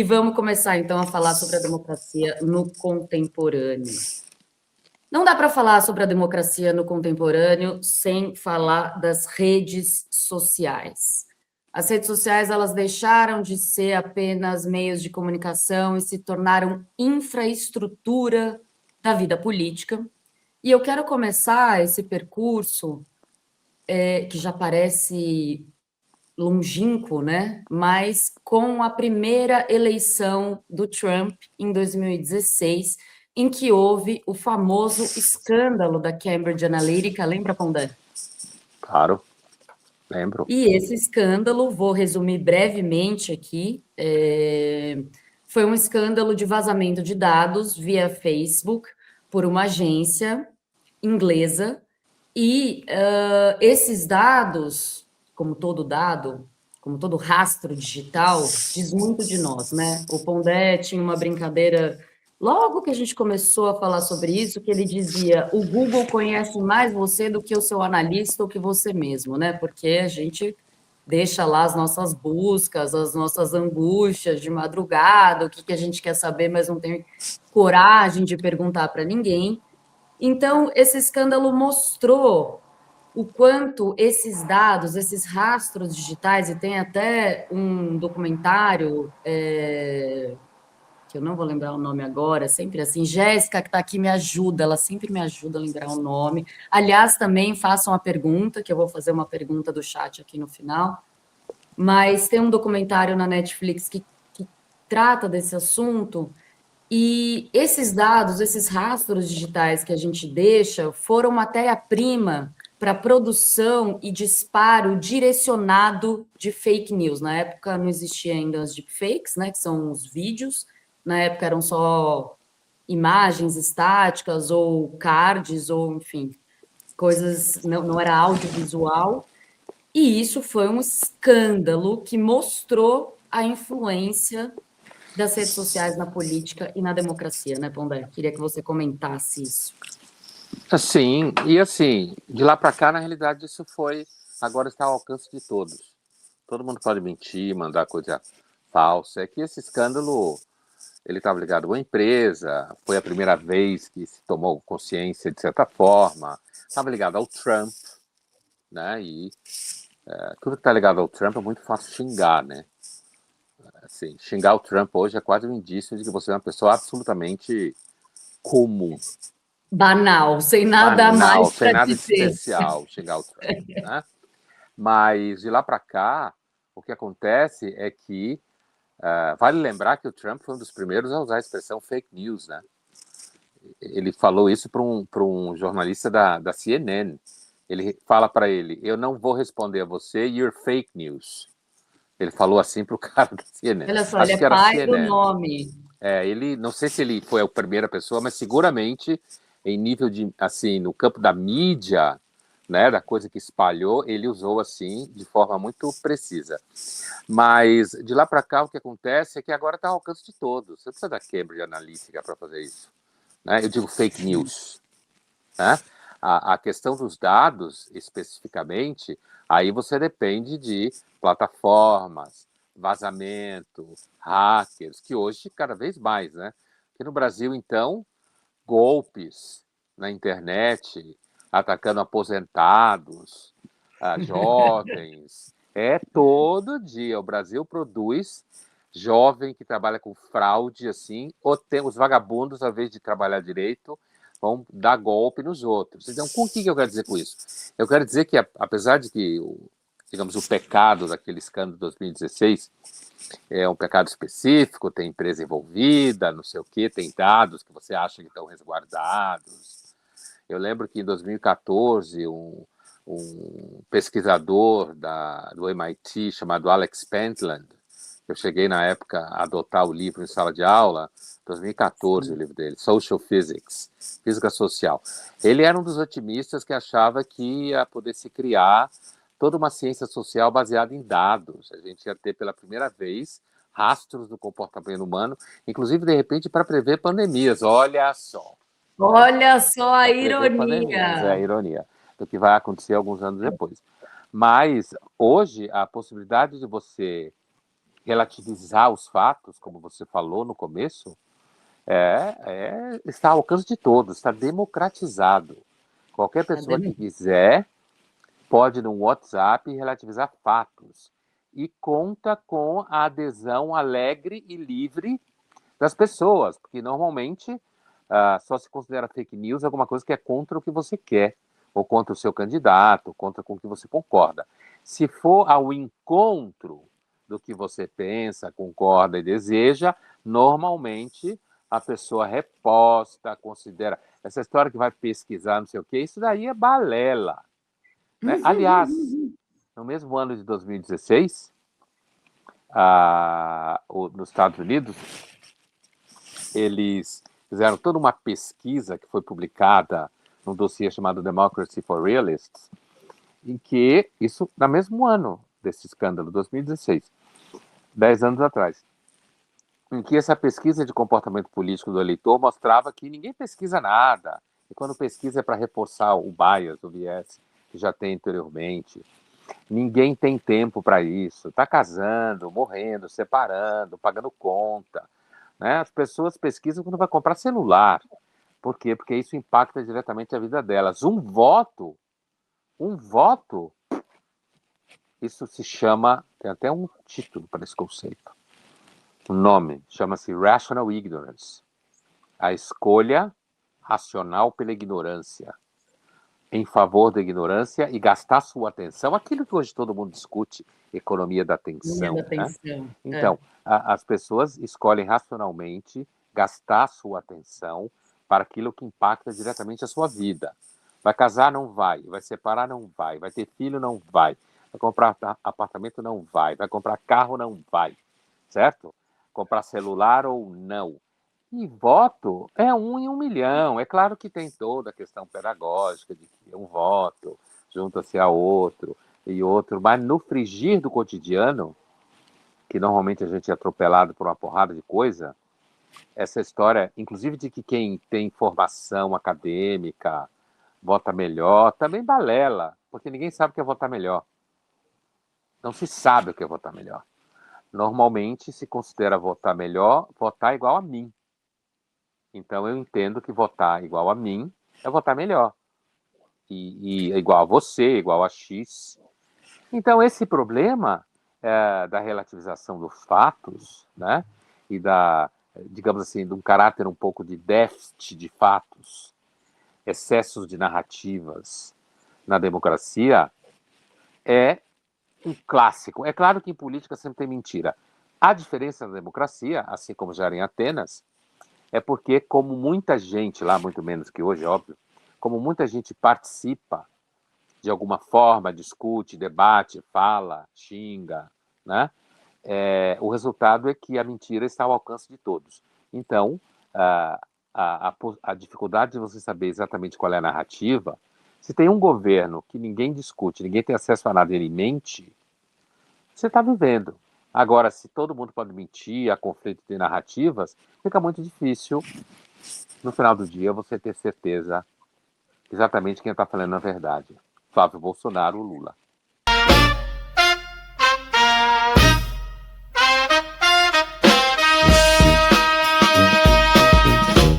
E vamos começar, então, a falar sobre a democracia no contemporâneo. Não dá para falar sobre a democracia no contemporâneo sem falar das redes sociais. As redes sociais, elas deixaram de ser apenas meios de comunicação e se tornaram infraestrutura da vida política. E eu quero começar esse percurso, que já parece longínquo, né? Mas com a primeira eleição do Trump em 2016, em que houve o famoso escândalo da Cambridge Analytica, lembra, Pondé? Claro, lembro. E esse escândalo, vou resumir brevemente aqui, foi um escândalo de vazamento de dados via Facebook por uma agência inglesa, e esses dados, como todo dado, como todo rastro digital, diz muito de nós, né? O Pondé tinha uma brincadeira, logo que a gente começou a falar sobre isso, que ele dizia: o Google conhece mais você do que o seu analista ou que você mesmo, né? Porque a gente deixa lá as nossas buscas, as nossas angústias de madrugada, o que a gente quer saber, mas não tem coragem de perguntar para ninguém. Então, esse escândalo mostrou o quanto esses dados, esses rastros digitais, e tem até um documentário, que eu não vou lembrar o nome agora, sempre assim, Jéssica, que está aqui, me ajuda, ela sempre me ajuda a lembrar o nome. Aliás, também façam a pergunta, que eu vou fazer uma pergunta do chat aqui no final, mas tem um documentário na Netflix que trata desse assunto, e esses dados, esses rastros digitais que a gente deixa, foram matéria-prima para produção e disparo direcionado de fake news. Na época não existia ainda as deepfakes, né, que são os vídeos. Na época eram só imagens estáticas ou cards, ou enfim, coisas, não era audiovisual. E isso foi um escândalo que mostrou a influência das redes sociais na política e na democracia, né, Pondé? Queria que você comentasse isso. Sim, e assim, de lá para cá, na realidade, isso agora está ao alcance de todos. Todo mundo pode mentir, mandar coisa falsa. É que esse escândalo, ele estava ligado a uma empresa, foi a primeira vez que se tomou consciência, de certa forma, estava ligado ao Trump, né, e tudo que está ligado ao Trump é muito fácil xingar, né? Assim, xingar o Trump hoje é quase um indício de que você é uma pessoa absolutamente comum. Banal, sem nada Banal, mais sem para nada dizer. especial xingar o Trump, né? Mas de lá para cá, o que acontece é que vale lembrar que o Trump foi um dos primeiros a usar a expressão fake news, né? Ele falou isso para um jornalista da CNN. Ele fala para ele: eu não vou responder a você, you're fake news. Ele falou assim para o cara da CNN. Olha só, ele Acho que é era pai do CNN. nome. Ele, não sei se ele foi a primeira pessoa, mas seguramente em nível de, assim, no campo da mídia, né, da coisa que espalhou, ele usou assim de forma muito precisa. Mas de lá para cá o que acontece é que agora está ao alcance de todos. Você precisa da Cambridge Analytica para fazer isso, né? Eu digo fake news, né? A questão dos dados especificamente, aí você depende de plataformas, vazamento, hackers, que hoje cada vez mais, né? Aqui no Brasil, então, golpes na internet, atacando aposentados, jovens, é todo dia. O Brasil produz jovem que trabalha com fraude, assim, ou tem os vagabundos, ao invés de trabalhar direito, vão dar golpe nos outros. Então, o que eu quero dizer com isso? Eu quero dizer que, apesar de que, digamos, o pecado daquele escândalo de 2016 é um pecado específico, tem empresa envolvida, não sei o quê, tem dados que você acha que estão resguardados. Eu lembro que em 2014, um pesquisador do MIT chamado Alex Pentland, eu cheguei na época a adotar o livro em sala de aula, 2014 o livro dele, Social Physics, Física Social. Ele era um dos otimistas que achava que ia poder se criar toda uma ciência social baseada em dados. A gente ia ter pela primeira vez rastros do comportamento humano, inclusive, de repente, para prever pandemias. Olha só. Olha só a Para prever pandemias, é a ironia. ironia do que vai acontecer alguns anos depois. Mas, hoje, a possibilidade de você relativizar os fatos, como você falou no começo, está ao alcance de todos, está democratizado. Qualquer pessoa que quiser pode, no WhatsApp, relativizar fatos. E conta com a adesão alegre e livre das pessoas, porque normalmente só se considera fake news alguma coisa que é contra o que você quer, ou contra o seu candidato, contra com o que você concorda. Se for ao encontro do que você pensa, concorda e deseja, normalmente a pessoa reposta, considera. Essa história que vai pesquisar, não sei o quê, isso daí é balela. Né? Aliás, no mesmo ano de 2016, nos Estados Unidos, eles fizeram toda uma pesquisa que foi publicada num dossiê chamado Democracy for Realists, em que, isso no mesmo ano desse escândalo, 2016, 10 anos atrás, em que essa pesquisa de comportamento político do eleitor mostrava que ninguém pesquisa nada, e quando pesquisa é para reforçar o bias, o viés que já tem anteriormente. Ninguém tem tempo para isso, está casando, morrendo, separando, pagando conta. Né? As pessoas pesquisam quando vai comprar celular. Por quê? Porque isso impacta diretamente a vida delas. Um voto, isso se chama, tem até um título para esse conceito. O nome chama-se Rational Ignorance. A escolha racional pela ignorância. Em favor da ignorância e gastar sua atenção, aquilo que hoje todo mundo discute, economia da atenção. Né? Então, as pessoas escolhem racionalmente gastar sua atenção para aquilo que impacta diretamente a sua vida. Vai casar? Não vai. Vai separar? Não vai. Vai ter filho? Não vai. Vai comprar apartamento? Não vai. Vai comprar carro? Não vai. Certo? Comprar celular ou não. E voto é 1 em 1 milhão. É claro que tem toda a questão pedagógica de que um voto junta-se a outro e outro, mas no frigir do cotidiano, que normalmente a gente é atropelado por uma porrada de coisa, essa história, inclusive de que quem tem formação acadêmica vota melhor, também balela, porque ninguém sabe o que é votar melhor. Não se sabe o que é votar melhor. Normalmente se considera votar melhor, votar igual a mim. Então eu entendo que votar igual a mim é votar melhor. E igual a você, igual a X. Então esse problema da relativização dos fatos, né? E digamos assim, de um caráter um pouco de déficit de fatos, excessos de narrativas na democracia, é um clássico. É claro que em política sempre tem mentira. A diferença na democracia, assim como já era em Atenas, é porque, como muita gente, lá muito menos que hoje, óbvio, como muita gente participa de alguma forma, discute, debate, fala, xinga, né? O resultado é que a mentira está ao alcance de todos. Então, a dificuldade de você saber exatamente qual é a narrativa, se tem um governo que ninguém discute, ninguém tem acesso a nada e ele mente, você está vivendo. Agora, se todo mundo pode mentir, há conflito de narrativas, fica muito difícil, no final do dia, você ter certeza exatamente quem está falando a verdade. Flávio Bolsonaro ou Lula.